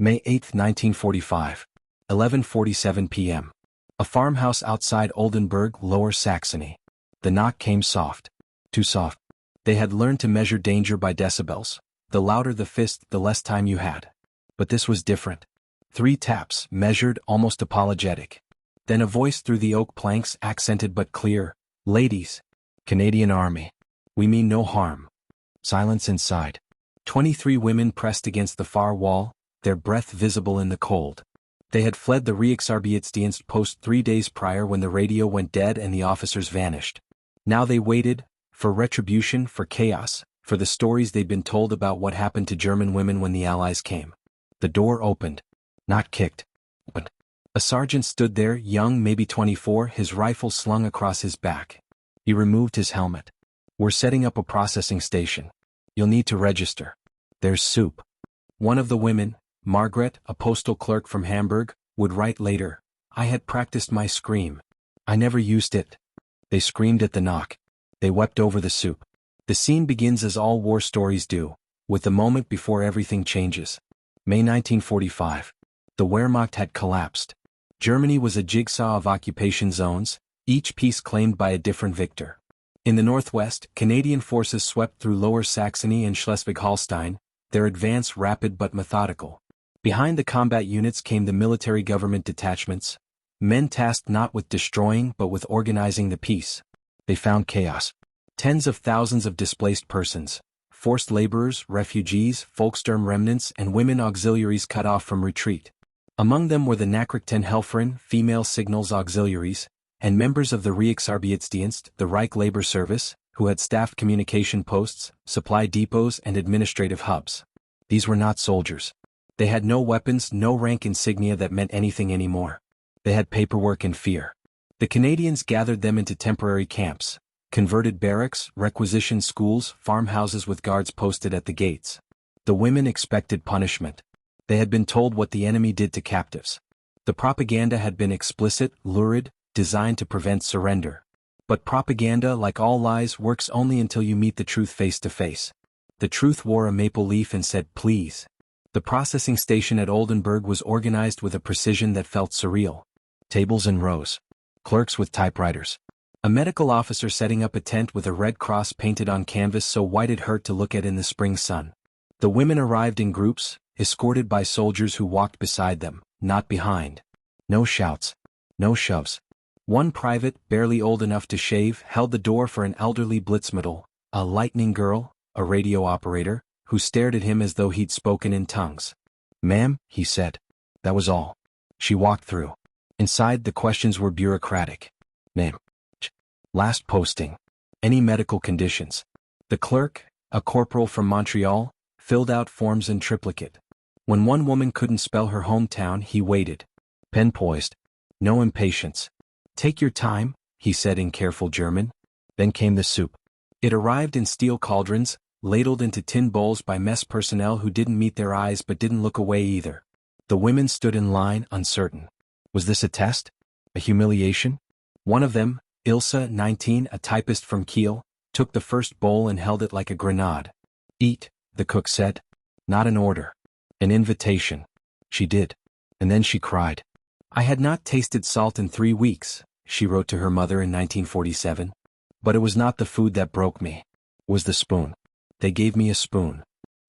May 8, 1945. 11:47 p.m. A farmhouse outside Oldenburg, Lower Saxony. The knock came soft. Too soft. They had learned to measure danger by decibels. The louder the fist, the less time you had. But this was different. 3 taps, measured, almost apologetic. Then a voice through the oak planks, accented but clear. "Ladies. Canadian Army. We mean no harm." Silence inside. 23 women pressed against the far wall, their breath visible in the cold. They had fled the Reichsarbeitsdienst post 3 days prior when the radio went dead and the officers vanished. Now they waited, for retribution, for chaos, for the stories they'd been told about what happened to German women when the Allies came. The door opened. Not kicked. Opened. A sergeant stood there, young, maybe 24, his rifle slung across his back. He removed his helmet. "We're setting up a processing station. You'll need to register. There's soup." One of the women, Margaret, a postal clerk from Hamburg, would write later, "I had practiced my scream. I never used it." They screamed at the knock. They wept over the soup. The scene begins as all war stories do, with the moment before everything changes. May 1945. The Wehrmacht had collapsed. Germany was a jigsaw of occupation zones, each piece claimed by a different victor. In the northwest, Canadian forces swept through Lower Saxony and Schleswig-Holstein, their advance rapid but methodical. Behind the combat units came the military government detachments, men tasked not with destroying but with organizing the peace. They found chaos. Tens of thousands of displaced persons, forced laborers, refugees, Volkssturm remnants, and women auxiliaries cut off from retreat. Among them were the Nachrichtenhelferin, female signals auxiliaries, and members of the Reichsarbeitsdienst, the Reich Labor Service, who had staffed communication posts, supply depots, and administrative hubs. These were not soldiers. They had no weapons, no rank insignia that meant anything anymore. They had paperwork and fear. The Canadians gathered them into temporary camps, converted barracks, requisitioned schools, farmhouses with guards posted at the gates. The women expected punishment. They had been told what the enemy did to captives. The propaganda had been explicit, lurid, designed to prevent surrender. But propaganda, like all lies, works only until you meet the truth face to face. The truth wore a maple leaf and said, "Please." The processing station at Oldenburg was organized with a precision that felt surreal. Tables in rows. Clerks with typewriters. A medical officer setting up a tent with a red cross painted on canvas so white it hurt to look at in the spring sun. The women arrived in groups, escorted by soldiers who walked beside them, not behind. No shouts. No shoves. One private, barely old enough to shave, held the door for an elderly Blitzmittel, a lightning girl, a radio operator, who stared at him as though he'd spoken in tongues. "Ma'am," he said. That was all. She walked through. Inside, the questions were bureaucratic. Name. Last posting. Any medical conditions. The clerk, a corporal from Montreal, filled out forms in triplicate. When one woman couldn't spell her hometown, he waited. Pen poised. No impatience. "Take your time," he said in careful German. Then came the soup. It arrived in steel cauldrons, ladled into tin bowls by mess personnel who didn't meet their eyes but didn't look away either. The women stood in line, uncertain. Was this a test? A humiliation? One of them, Ilse, 19, a typist from Kiel, took the first bowl and held it like a grenade. "Eat," the cook said. Not an order. An invitation. She did. And then she cried. "I had not tasted salt in 3 weeks," she wrote to her mother in 1947. But it was not the food that broke me. It was the spoon. They gave me a spoon.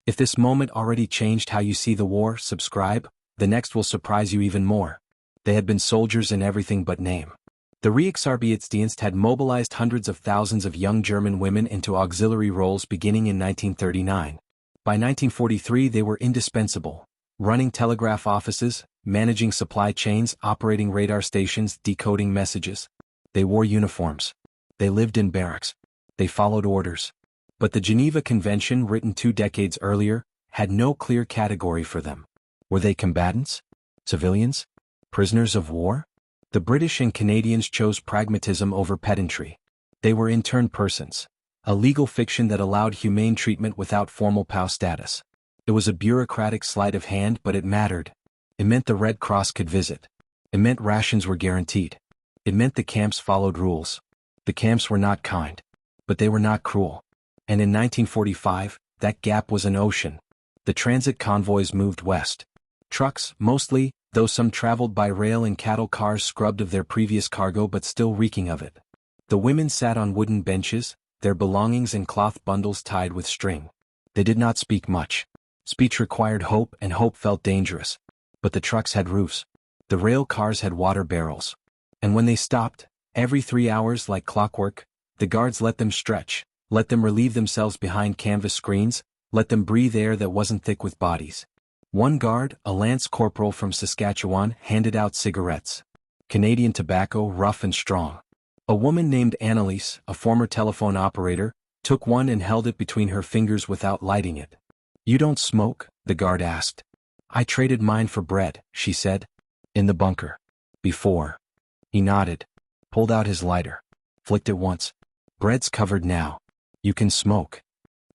If this moment already changed how you see the war, subscribe, the next will surprise you even more. They had been soldiers in everything but name. The Reichsarbeitsdienst had mobilized hundreds of thousands of young German women into auxiliary roles beginning in 1939. By 1943 they were indispensable, running telegraph offices, managing supply chains, operating radar stations, decoding messages. They wore uniforms. They lived in barracks. They followed orders. But the Geneva Convention, written 2 decades earlier, had no clear category for them. Were they combatants? Civilians? Prisoners of war? The British and Canadians chose pragmatism over pedantry. They were interned persons, a legal fiction that allowed humane treatment without formal POW status. It was a bureaucratic sleight of hand, but it mattered. It meant the Red Cross could visit. It meant rations were guaranteed. It meant the camps followed rules. The camps were not kind, but they were not cruel. And in 1945, that gap was an ocean. The transit convoys moved west. Trucks, mostly, though some traveled by rail and cattle cars scrubbed of their previous cargo but still reeking of it. The women sat on wooden benches, their belongings in cloth bundles tied with string. They did not speak much. Speech required hope, and hope felt dangerous. But the trucks had roofs. The rail cars had water barrels. And when they stopped, every 3 hours like clockwork, the guards let them stretch, let them relieve themselves behind canvas screens, let them breathe air that wasn't thick with bodies. One guard, a lance corporal from Saskatchewan, handed out cigarettes. Canadian tobacco, rough and strong. A woman named Annalise, a former telephone operator, took one and held it between her fingers without lighting it. "You don't smoke?" the guard asked. "I traded mine for bread," she said. "In the bunker." "Before." He nodded, pulled out his lighter, flicked it once. "Bread's covered now. You can smoke."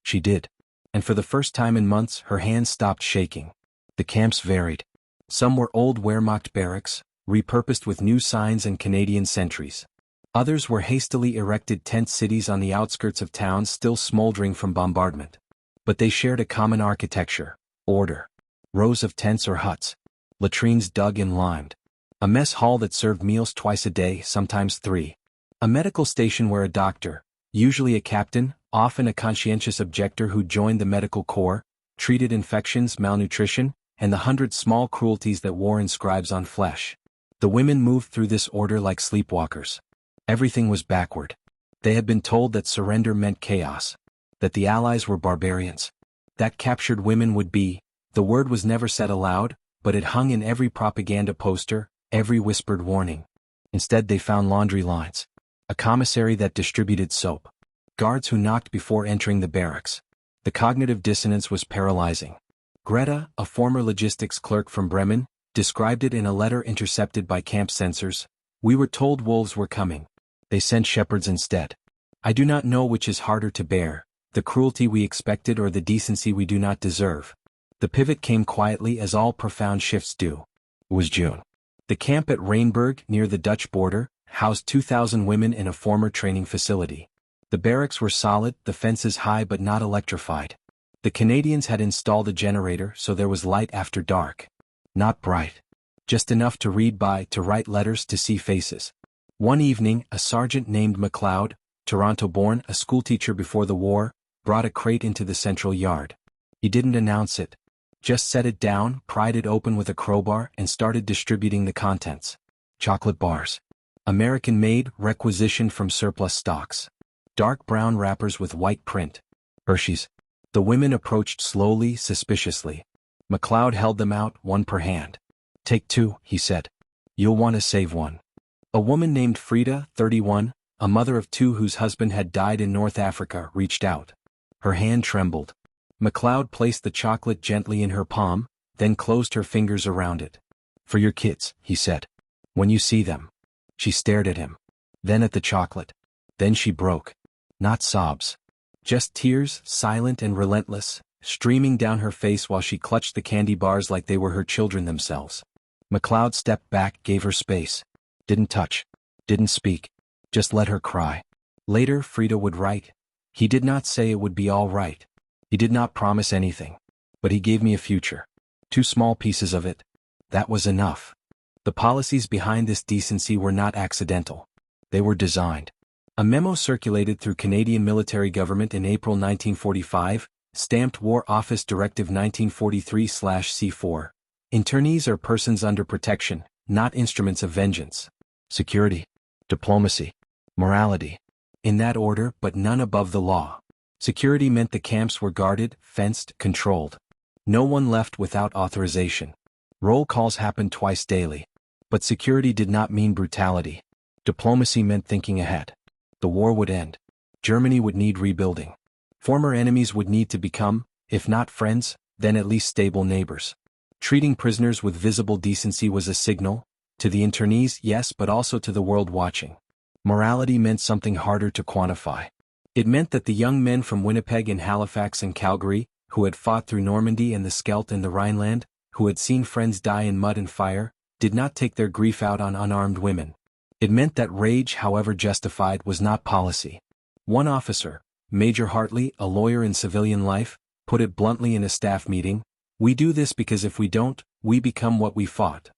She did. And for the first time in months her hands stopped shaking. The camps varied. Some were old Wehrmacht barracks, repurposed with new signs and Canadian sentries. Others were hastily erected tent cities on the outskirts of towns still smoldering from bombardment. But they shared a common architecture, order. Rows of tents or huts. Latrines dug and limed. A mess hall that served meals twice a day, sometimes 3. A medical station where a doctor, usually a captain, often a conscientious objector who joined the medical corps, treated infections, malnutrition, and the 100 small cruelties that war inscribes on flesh. The women moved through this order like sleepwalkers. Everything was backward. They had been told that surrender meant chaos, that the Allies were barbarians, that captured women would be. The word was never said aloud, but it hung in every propaganda poster, every whispered warning. Instead they found laundry lines. A commissary that distributed soap. Guards who knocked before entering the barracks. The cognitive dissonance was paralyzing. Greta, a former logistics clerk from Bremen, described it in a letter intercepted by camp censors. "We were told wolves were coming. They sent shepherds instead. I do not know which is harder to bear, the cruelty we expected or the decency we do not deserve." The pivot came quietly as all profound shifts do. It was June. The camp at Reinberg, near the Dutch border, housed 2,000 women in a former training facility. The barracks were solid, the fences high but not electrified. The Canadians had installed a generator so there was light after dark. Not bright. Just enough to read by, to write letters, to see faces. One evening, a sergeant named MacLeod, Toronto-born, a schoolteacher before the war, brought a crate into the central yard. He didn't announce it. Just set it down, pried it open with a crowbar, and started distributing the contents. Chocolate bars. American-made, requisitioned from surplus stocks. Dark brown wrappers with white print. Hershey's. The women approached slowly, suspiciously. MacLeod held them out, one per hand. "Take 2, he said. "You'll want to save one." A woman named Frida, 31, a mother of 2 whose husband had died in North Africa, reached out. Her hand trembled. MacLeod placed the chocolate gently in her palm, then closed her fingers around it. "For your kids," he said. "When you see them." She stared at him. Then at the chocolate. Then she broke. Not sobs. Just tears, silent and relentless, streaming down her face while she clutched the candy bars like they were her children themselves. MacLeod stepped back, gave her space. Didn't touch. Didn't speak. Just let her cry. Later, Frida would write. "He did not say it would be all right. He did not promise anything. But he gave me a future. 2 small pieces of it. That was enough." The policies behind this decency were not accidental. They were designed. A memo circulated through Canadian military government in April 1945, stamped War Office Directive 1943/C4. Internees are persons under protection, not instruments of vengeance. Security. Diplomacy. Morality. In that order, but none above the law. Security meant the camps were guarded, fenced, controlled. No one left without authorization. Roll calls happened twice daily. But security did not mean brutality. Diplomacy meant thinking ahead. The war would end. Germany would need rebuilding. Former enemies would need to become, if not friends, then at least stable neighbors. Treating prisoners with visible decency was a signal, to the internees, yes, but also to the world watching. Morality meant something harder to quantify. It meant that the young men from Winnipeg and Halifax and Calgary, who had fought through Normandy and the Scheldt and the Rhineland, who had seen friends die in mud and fire, did not take their grief out on unarmed women. It meant that rage, however justified, was not policy. One officer, Major Hartley, a lawyer in civilian life, put it bluntly in a staff meeting, "We do this because if we don't, we become what we fought.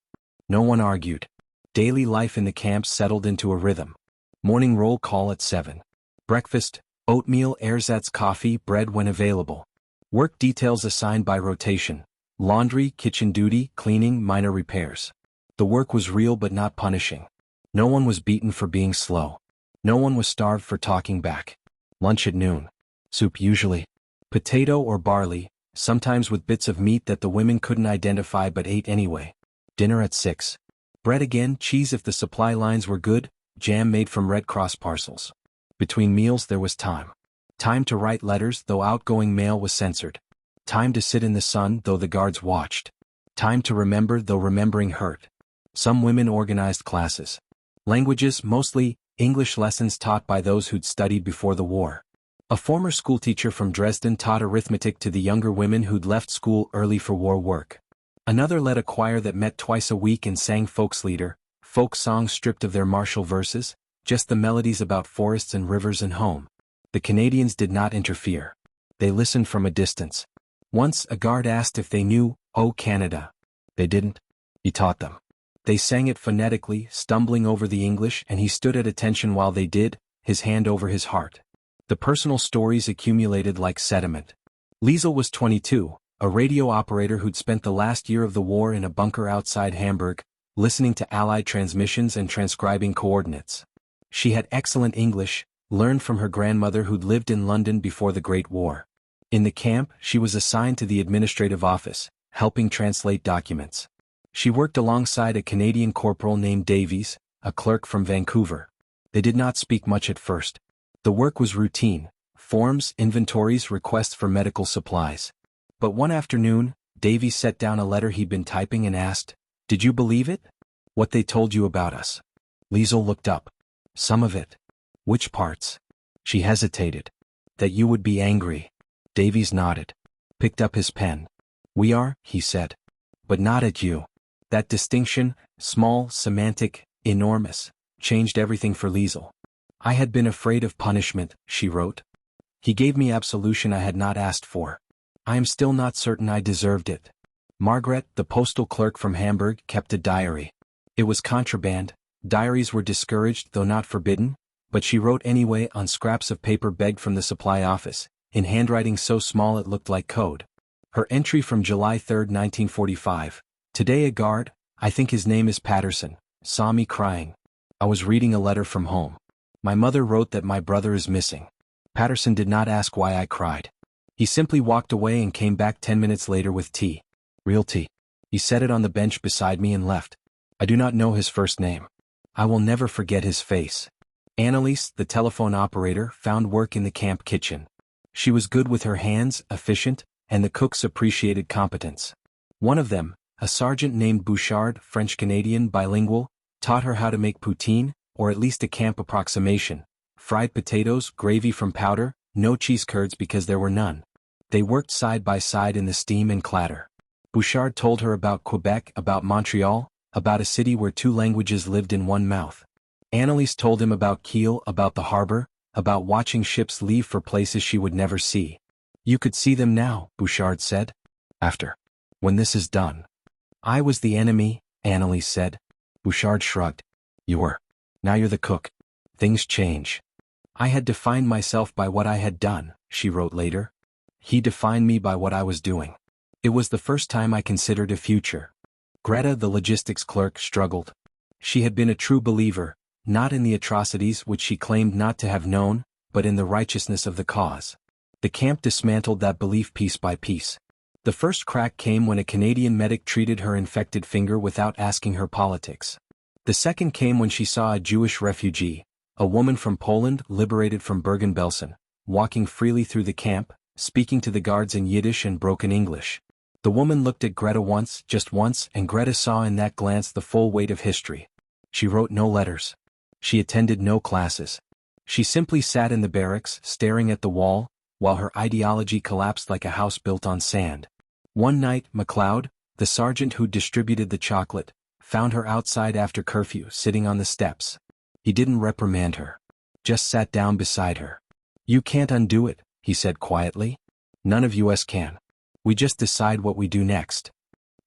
No one argued. Daily life in the camps settled into a rhythm. Morning roll call at 7. Breakfast, oatmeal, ersatz coffee, bread when available. Work details assigned by rotation. Laundry, kitchen duty, cleaning, minor repairs. The work was real but not punishing. No one was beaten for being slow. No one was starved for talking back. Lunch at noon. Soup usually. Potato or barley, sometimes with bits of meat that the women couldn't identify but ate anyway. Dinner at 6. Bread again, cheese if the supply lines were good, jam made from Red Cross parcels. Between meals there was time. Time to write letters though outgoing mail was censored. Time to sit in the sun though the guards watched. Time to remember though remembering hurt. Some women organized classes. Languages, mostly English lessons taught by those who'd studied before the war. A former schoolteacher from Dresden taught arithmetic to the younger women who'd left school early for war work. Another led a choir that met twice a week and sang folkslieder, folk songs stripped of their martial verses, just the melodies about forests and rivers and home. The Canadians did not interfere. They listened from a distance. Once a guard asked if they knew, "Oh Canada." They didn't. He taught them. They sang it phonetically, stumbling over the English, and he stood at attention while they did, his hand over his heart. The personal stories accumulated like sediment. Liesel was 22, a radio operator who'd spent the last year of the war in a bunker outside Hamburg, listening to Allied transmissions and transcribing coordinates. She had excellent English, learned from her grandmother who'd lived in London before the Great War. In the camp, she was assigned to the administrative office, helping translate documents. She worked alongside a Canadian corporal named Davies, a clerk from Vancouver. They did not speak much at first. The work was routine, forms, inventories, requests for medical supplies. But one afternoon, Davies set down a letter he'd been typing and asked, "Did you believe it? What they told you about us?" Liesel looked up. "Some of it." "Which parts?" She hesitated. "That you would be angry." Davies nodded. Picked up his pen. "We are," he said. "But not at you." That distinction, small, semantic, enormous, changed everything for Liesel. "I had been afraid of punishment," she wrote. "He gave me absolution I had not asked for. I am still not certain I deserved it." Margaret, the postal clerk from Hamburg, kept a diary. It was contraband. Diaries were discouraged though not forbidden, but she wrote anyway on scraps of paper begged from the supply office, in handwriting so small it looked like code. Her entry from July 3, 1945. "Today a guard, I think his name is Patterson, saw me crying. I was reading a letter from home. My mother wrote that my brother is missing. Patterson did not ask why I cried. He simply walked away and came back 10 minutes later with tea. Real tea. He set it on the bench beside me and left. I do not know his first name. I will never forget his face." Anneliese, the telephone operator, found work in the camp kitchen. She was good with her hands, efficient, and the cooks appreciated competence. One of them, a sergeant named Bouchard, French-Canadian, bilingual, taught her how to make poutine, or at least a camp approximation, fried potatoes, gravy from powder, no cheese curds because there were none. They worked side by side in the steam and clatter. Bouchard told her about Quebec, about Montreal, about a city where two languages lived in one mouth. Anneliese told him about Kiel, about the harbor, about watching ships leave for places she would never see. "You could see them now," Bouchard said. "After. When this is done." "I was the enemy," Anneliese said. Bouchard shrugged. "You were. Now you're the cook. Things change." "I had defined myself by what I had done," she wrote later. "He defined me by what I was doing. It was the first time I considered a future." Greta, the logistics clerk, struggled. She had been a true believer, not in the atrocities which she claimed not to have known, but in the righteousness of the cause. The camp dismantled that belief piece by piece. The first crack came when a Canadian medic treated her infected finger without asking her politics. The second came when she saw a Jewish refugee, a woman from Poland liberated from Bergen-Belsen, walking freely through the camp, speaking to the guards in Yiddish and broken English. The woman looked at Greta once, just once, and Greta saw in that glance the full weight of history. She wrote no letters. She attended no classes. She simply sat in the barracks, staring at the wall, while her ideology collapsed like a house built on sand. One night, MacLeod, the sergeant who distributed the chocolate, found her outside after curfew, sitting on the steps. He didn't reprimand her. Just sat down beside her. "You can't undo it," he said quietly. "None of us can. We just decide what we do next."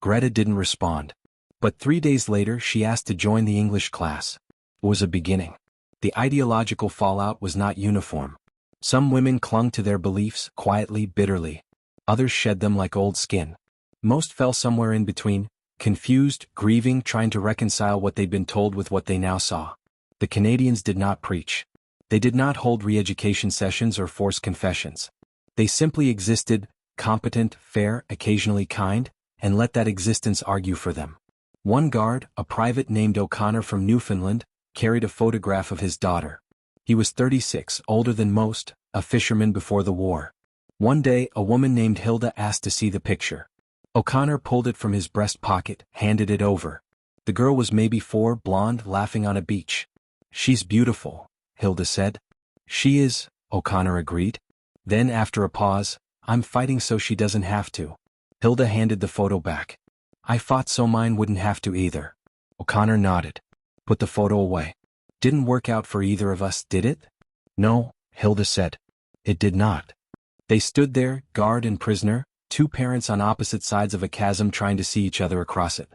Greta didn't respond. But 3 days later she asked to join the English class. It was a beginning. The ideological fallout was not uniform. Some women clung to their beliefs quietly, bitterly. Others shed them like old skin. Most fell somewhere in between, confused, grieving, trying to reconcile what they'd been told with what they now saw. The Canadians did not preach. They did not hold re-education sessions or force confessions. They simply existed, competent, fair, occasionally kind, and let that existence argue for them. One guard, a private named O'Connor from Newfoundland, carried a photograph of his daughter. He was 36, older than most, a fisherman before the war. One day, a woman named Hilda asked to see the picture. O'Connor pulled it from his breast pocket, handed it over. The girl was maybe 4, blonde, laughing on a beach. "She's beautiful," Hilda said. "She is," O'Connor agreed. Then after a pause, "I'm fighting so she doesn't have to." Hilda handed the photo back. "I fought so mine wouldn't have to either." O'Connor nodded. Put the photo away. "Didn't work out for either of us, did it?" "No," Hilda said. "It did not." They stood there, guard and prisoner, two parents on opposite sides of a chasm trying to see each other across it.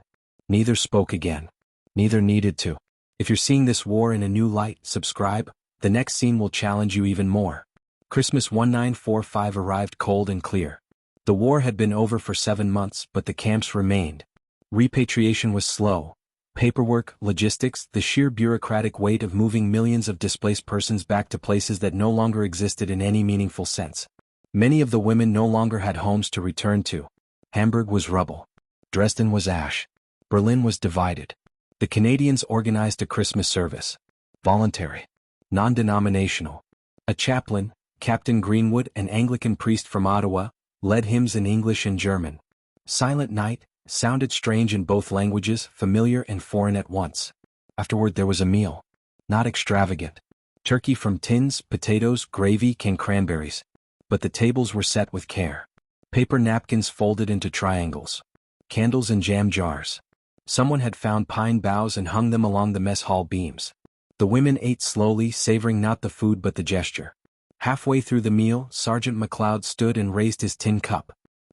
Neither spoke again. Neither needed to. If you're seeing this war in a new light, subscribe. The next scene will challenge you even more. Christmas 1945 arrived cold and clear. The war had been over for 7 months, but the camps remained. Repatriation was slow. Paperwork, logistics, the sheer bureaucratic weight of moving millions of displaced persons back to places that no longer existed in any meaningful sense. Many of the women no longer had homes to return to. Hamburg was rubble. Dresden was ash. Berlin was divided. The Canadians organized a Christmas service. Voluntary. Non-denominational. A chaplain, Captain Greenwood, an Anglican priest from Ottawa, led hymns in English and German. Silent Night sounded strange in both languages, familiar and foreign at once. Afterward there was a meal. Not extravagant. Turkey from tins, potatoes, gravy, canned cranberries. But the tables were set with care. Paper napkins folded into triangles. Candles and jam jars. Someone had found pine boughs and hung them along the mess hall beams. The women ate slowly, savoring not the food but the gesture. Halfway through the meal, Sergeant McLeod stood and raised his tin cup.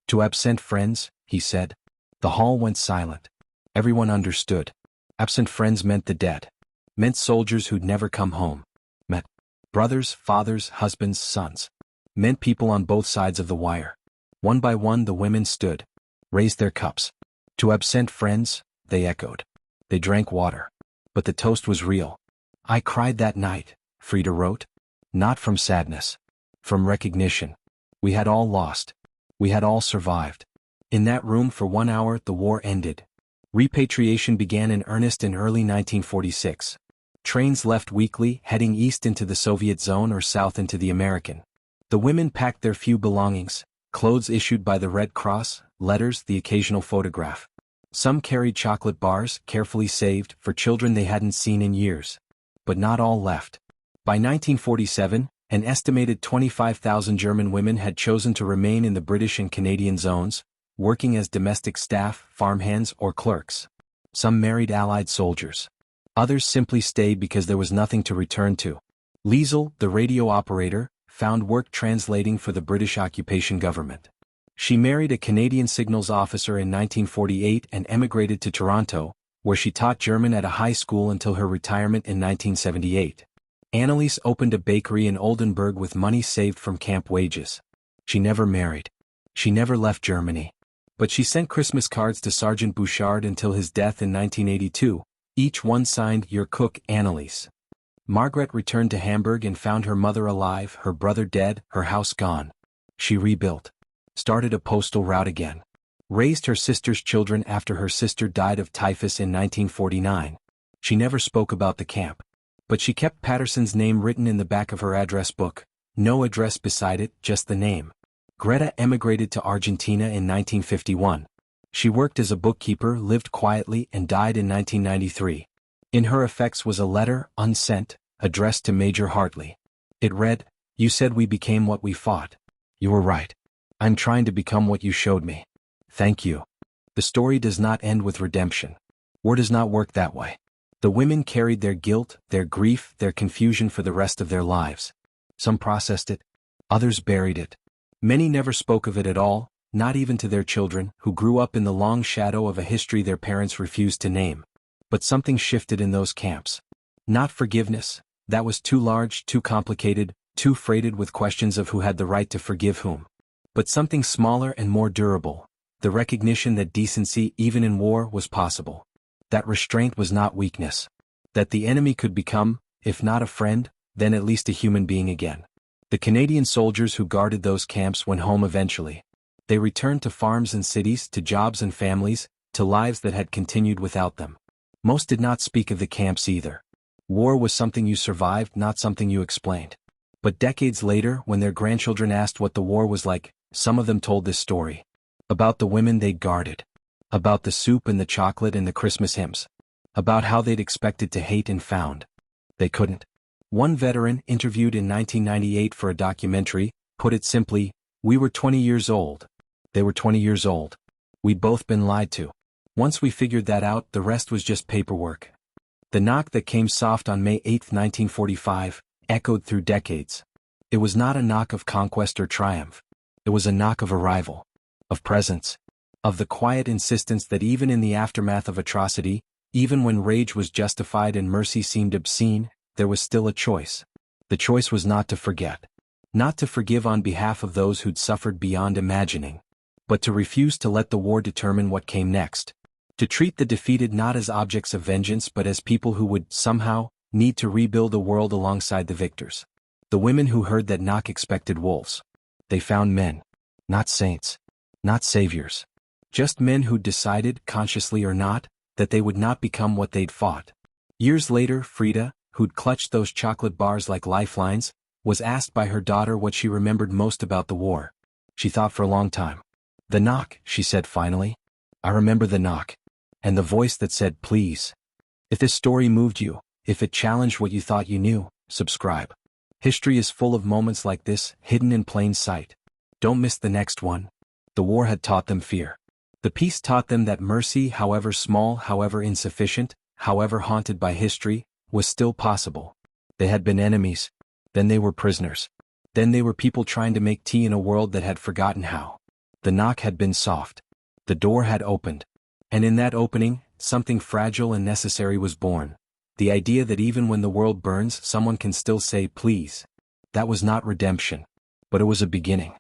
"To absent friends," he said. The hall went silent. Everyone understood. Absent friends meant the dead. Meant soldiers who'd never come home. Meant brothers, fathers, husbands, sons. Meant people on both sides of the wire. One by one the women stood. Raised their cups. "To absent friends," they echoed. They drank water. But the toast was real. "I cried that night," Frida wrote. "Not from sadness. From recognition. We had all lost. We had all survived." In that room for 1 hour the war ended. Repatriation began in earnest in early 1946. Trains left weekly, heading east into the Soviet zone or south into the American. The women packed their few belongings, clothes issued by the Red Cross, letters, the occasional photograph. Some carried chocolate bars, carefully saved, for children they hadn't seen in years. But not all left. By 1947, an estimated 25,000 German women had chosen to remain in the British and Canadian zones, working as domestic staff, farmhands, or clerks. Some married Allied soldiers. Others simply stayed because there was nothing to return to. Liesel, the radio operator, found work translating for the British occupation government. She married a Canadian signals officer in 1948 and emigrated to Toronto, where she taught German at a high school until her retirement in 1978. Anneliese opened a bakery in Oldenburg with money saved from camp wages. She never married. She never left Germany. But she sent Christmas cards to Sergeant Bouchard until his death in 1982, each one signed "Your cook, Anneliese." Margaret returned to Hamburg and found her mother alive, her brother dead, her house gone. She rebuilt. Started a postal route again. Raised her sister's children after her sister died of typhus in 1949. She never spoke about the camp. But she kept Patterson's name written in the back of her address book. No address beside it, just the name. Greta emigrated to Argentina in 1951. She worked as a bookkeeper, lived quietly, and died in 1993. In her effects was a letter, unsent, addressed to Major Hartley. It read, "You said we became what we fought. You were right. I'm trying to become what you showed me. Thank you." The story does not end with redemption. War does not work that way. The women carried their guilt, their grief, their confusion for the rest of their lives. Some processed it. Others buried it. Many never spoke of it at all, not even to their children, who grew up in the long shadow of a history their parents refused to name. But something shifted in those camps. Not forgiveness, that was too large, too complicated, too freighted with questions of who had the right to forgive whom. But something smaller and more durable, the recognition that decency, even in war, was possible. That restraint was not weakness. That the enemy could become, if not a friend, then at least a human being again. The Canadian soldiers who guarded those camps went home eventually. They returned to farms and cities, to jobs and families, to lives that had continued without them. Most did not speak of the camps either. War was something you survived, not something you explained. But decades later, when their grandchildren asked what the war was like, some of them told this story. About the women they'd guarded. About the soup and the chocolate and the Christmas hymns. About how they'd expected to hate and found they couldn't. One veteran, interviewed in 1998 for a documentary, put it simply, "We were 20 years old. They were 20 years old. We'd both been lied to. Once we figured that out, the rest was just paperwork." The knock that came soft on May 8, 1945, echoed through decades. It was not a knock of conquest or triumph. It was a knock of arrival. Of presence. Of the quiet insistence that even in the aftermath of atrocity, even when rage was justified and mercy seemed obscene, there was still a choice. The choice was not to forget. Not to forgive on behalf of those who'd suffered beyond imagining. But to refuse to let the war determine what came next. To treat the defeated not as objects of vengeance but as people who would, somehow, need to rebuild a world alongside the victors. The women who heard that knock expected wolves. They found men. Not saints. Not saviors. Just men who'd decided, consciously or not, that they would not become what they'd fought. Years later, Frida, who'd clutched those chocolate bars like lifelines, was asked by her daughter what she remembered most about the war. She thought for a long time. "The knock," she said finally. "I remember the knock. And the voice that said, please. If this story moved you, if it challenged what you thought you knew, subscribe. History is full of moments like this, hidden in plain sight. Don't miss the next one." The war had taught them fear. The peace taught them that mercy, however small, however insufficient, however haunted by history, was still possible. They had been enemies. Then they were prisoners. Then they were people trying to make tea in a world that had forgotten how. The knock had been soft. The door had opened. And in that opening, something fragile and necessary was born. The idea that even when the world burns, someone can still say please. That was not redemption. But it was a beginning.